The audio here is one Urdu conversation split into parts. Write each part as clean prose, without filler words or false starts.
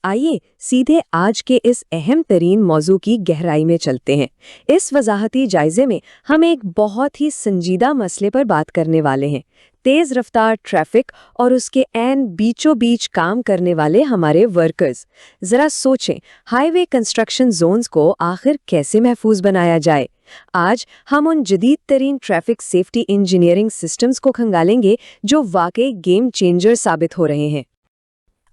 آئیے سیدھے آج کے اس اہم ترین موضوع کی گہرائی میں چلتے ہیں۔ اس وضاحتی جائزے میں ہم ایک بہت ہی سنجیدہ مسئلے پر بات کرنے والے ہیں، تیز رفتار ٹریفک اور اس کے عین بیچوں بیچ کام کرنے والے ہمارے ورکرز۔ ذرا سوچیں، ہائی وے کنسٹرکشن زونز کو آخر کیسے محفوظ بنایا جائے؟ آج ہم ان جدید ترین ٹریفک سیفٹی انجینئرنگ سسٹمز کو کھنگالیں گے جو واقعی گیم چینجر ثابت ہو رہے ہیں۔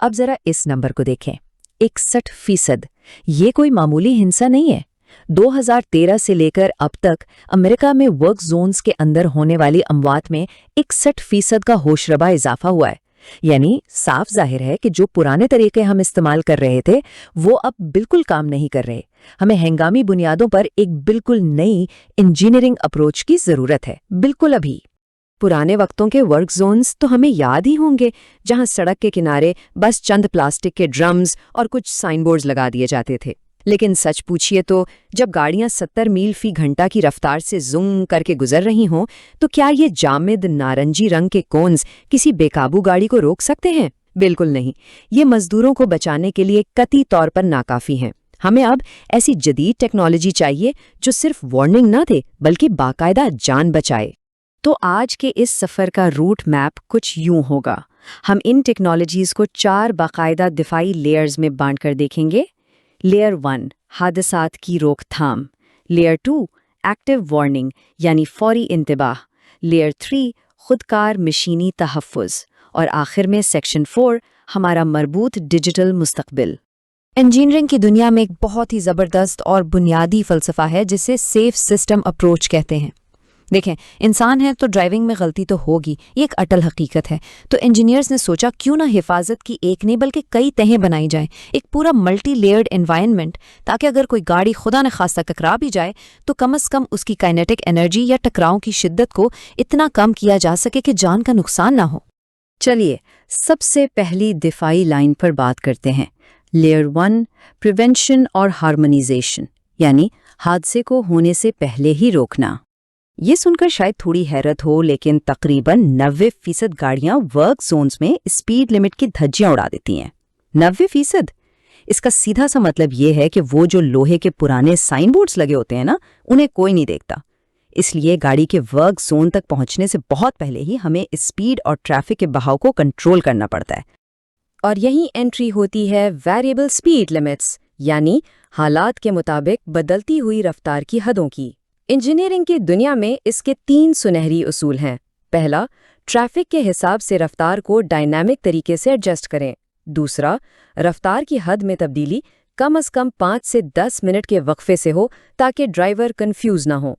اب ذرا اس نمبر کو دیکھیں، 61%۔ یہ کوئی معمولی ہنسا نہیں ہے۔ 2013 سے لے کر اب تک امریکہ میں ورک زونز کے اندر ہونے والی اموات میں 61% کا ہوش ربا اضافہ ہوا ہے۔ یعنی صاف ظاہر ہے کہ جو پرانے طریقے ہم استعمال کر رہے تھے وہ اب بالکل کام نہیں کر رہے۔ ہمیں ہنگامی بنیادوں پر ایک بالکل نئی انجینئرنگ اپروچ کی ضرورت ہے، بالکل ابھی۔ پرانے وقتوں کے ورک زونز تو ہمیں یاد ہی ہوں گے، جہاں سڑک کے کنارے بس چند پلاسٹک کے ڈرمز اور کچھ سائن بورڈز لگا دیے جاتے تھے۔ لیکن سچ پوچھئے تو جب گاڑیاں 70 میل فی گھنٹہ کی رفتار سے زوم کر کے گزر رہی ہوں تو کیا یہ جامد نارنجی رنگ کے کونز کسی بے قابو گاڑی کو روک سکتے ہیں؟ بالکل نہیں۔ یہ مزدوروں کو بچانے کے لیے قطعی طور پر ناکافی ہیں۔ ہمیں اب ایسی جدید ٹیکنالوجی چاہیے جو صرف وارننگ نہ دے بلکہ باقاعدہ جان بچائے۔ تو آج کے اس سفر کا روٹ میپ کچھ یوں ہوگا۔ ہم ان ٹیکنالوجیز کو 4 باقاعدہ دفاعی لیئرز میں بانٹ کر دیکھیں گے۔ لیئر 1 حادثات کی روک تھام، لیئر 2 ایکٹیو وارننگ یعنی فوری انتباہ، لیئر 3 خودکار مشینی تحفظ، اور آخر میں سیکشن 4 ہمارا مربوط ڈیجیٹل مستقبل۔ انجینئرنگ کی دنیا میں ایک بہت ہی زبردست اور بنیادی فلسفہ ہے جسے سیف سسٹم اپروچ کہتے ہیں۔ دیکھیں، انسان ہے تو ڈرائیونگ میں غلطی تو ہوگی، یہ ایک اٹل حقیقت ہے۔ تو انجینئرز نے سوچا کیوں نہ حفاظت کی ایک نہیں بلکہ کئی تہیں بنائی جائیں، ایک پورا ملٹی لیئرڈ انوائرمنٹ، تاکہ اگر کوئی گاڑی خدا نخواستہ ٹکرا بھی جائے تو کم از کم اس کی کائنیٹک انرجی یا ٹکراؤں کی شدت کو اتنا کم کیا جا سکے کہ جان کا نقصان نہ ہو۔ چلیے سب سے پہلی دفاعی لائن پر بات کرتے ہیں۔ لیئر 1 پریونشن اور ہارمونائزیشن، یعنی حادثے کو ہونے سے پہلے ہی روکنا۔ یہ سن کر شاید تھوڑی حیرت ہو، لیکن تقریباً 90% گاڑیاں ورک زونز میں اسپیڈ لمٹ کی دھجیاں اڑا دیتی ہیں۔ 90%؟ اس کا سیدھا سا مطلب یہ ہے کہ وہ جو لوہے کے پرانے سائن بورڈز لگے ہوتے ہیں نا، انہیں کوئی نہیں دیکھتا۔ اس لیے گاڑی کے ورک زون تک پہنچنے سے بہت پہلے ہی ہمیں اسپیڈ اور ٹریفک کے بہاؤ کو کنٹرول کرنا پڑتا ہے۔ اور یہی انٹری ہوتی ہے ویریبل اسپیڈ لمٹس، یعنی حالات کے مطابق بدلتی ہوئی رفتار کی حدوں کی۔ انجینئرنگ کی دنیا میں اس کے 3 سنہری اصول ہیں۔ پہلا، ٹریفک کے حساب سے رفتار کو ڈائنامک طریقے سے ایڈجسٹ کریں۔ دوسرا، رفتار کی حد میں تبدیلی کم از کم 5 سے 10 منٹ کے وقفے سے ہو تاکہ ڈرائیور کنفیوز نہ ہو۔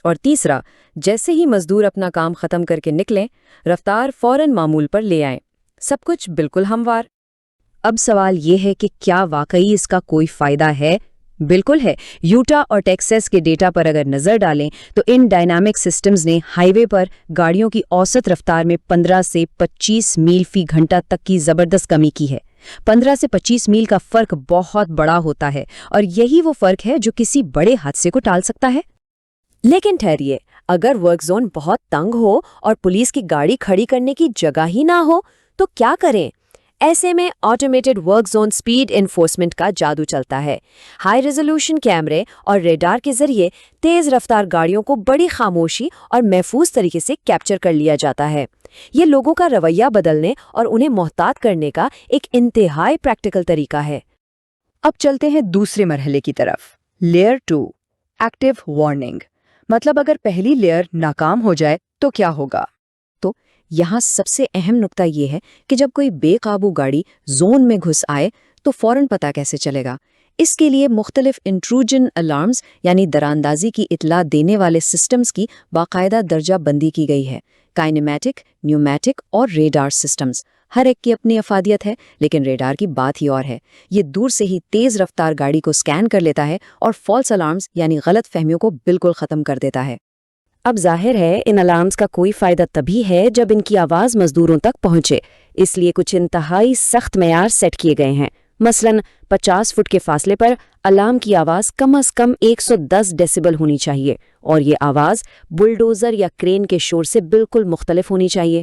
اور تیسرا، جیسے ہی مزدور اپنا کام ختم کر کے نکلیں، رفتار فوراً معمول پر لے آئیں۔ سب کچھ بالکل ہموار۔ اب سوال یہ ہے کہ کیا واقعی اس کا کوئی فائدہ ہے؟ بالکل ہے۔ یوٹا اور ٹیکساس کے ڈیٹا پر اگر نظر ڈالیں تو ان ڈائنامک سسٹمز نے ہائی وے پر گاڑیوں کی اوسط رفتار میں 15 سے 25 میل فی گھنٹہ تک کی زبردست کمی کی ہے۔ 15 سے 25 میل کا فرق بہت بڑا ہوتا ہے، اور یہی وہ فرق ہے جو کسی بڑے حادثے کو ٹال سکتا ہے۔ لیکن ٹھہریے، اگر ورک زون بہت تنگ ہو اور پولیس کی گاڑی کھڑی کرنے کی جگہ ہی نہ ہو تو کیا کریں؟ ایسے میں automated work zone speed enforcement کا جادو چلتا ہے۔ ہائی ریزولوشن کیمرے اور ریڈار کے ذریعے تیز رفتار گاڑیوں کو بڑی خاموشی اور محفوظ طریقے سے کیپچر کر لیا جاتا ہے۔ یہ لوگوں کا رویہ بدلنے اور انہیں محتاط کرنے کا ایک انتہائی پریکٹیکل طریقہ ہے۔ اب چلتے ہیں دوسرے مرحلے کی طرف، لیئر 2 ایکٹیو وارننگ۔ مطلب اگر پہلی لیئر ناکام ہو جائے تو کیا ہوگا؟ تو یہاں سب سے اہم نقطہ یہ ہے کہ جب کوئی بے قابو گاڑی زون میں گھس آئے تو فوراً پتہ کیسے چلے گا؟ اس کے لیے مختلف انٹروجن الارمز یعنی دراندازی کی اطلاع دینے والے سسٹمز کی باقاعدہ درجہ بندی کی گئی ہے۔ کائنیمیٹک، نیومیٹک اور ریڈار سسٹمز، ہر ایک کی اپنی افادیت ہے، لیکن ریڈار کی بات ہی اور ہے۔ یہ دور سے ہی تیز رفتار گاڑی کو سکین کر لیتا ہے اور فالس الارمز یعنی غلط فہمیوں کو بالکل ختم کر دیتا ہے۔ اب ظاہر ہے ان الارمز کا کوئی فائدہ تبھی ہے جب ان کی آواز مزدوروں تک پہنچے، اس لیے کچھ انتہائی سخت معیار سیٹ کیے گئے ہیں۔ مثلاً 50 فٹ کے فاصلے پر الارم کی آواز کم از کم 110 ڈیسیبل ہونی چاہیے، اور یہ آواز بلڈوزر یا کرین کے شور سے بالکل مختلف ہونی چاہیے۔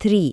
3,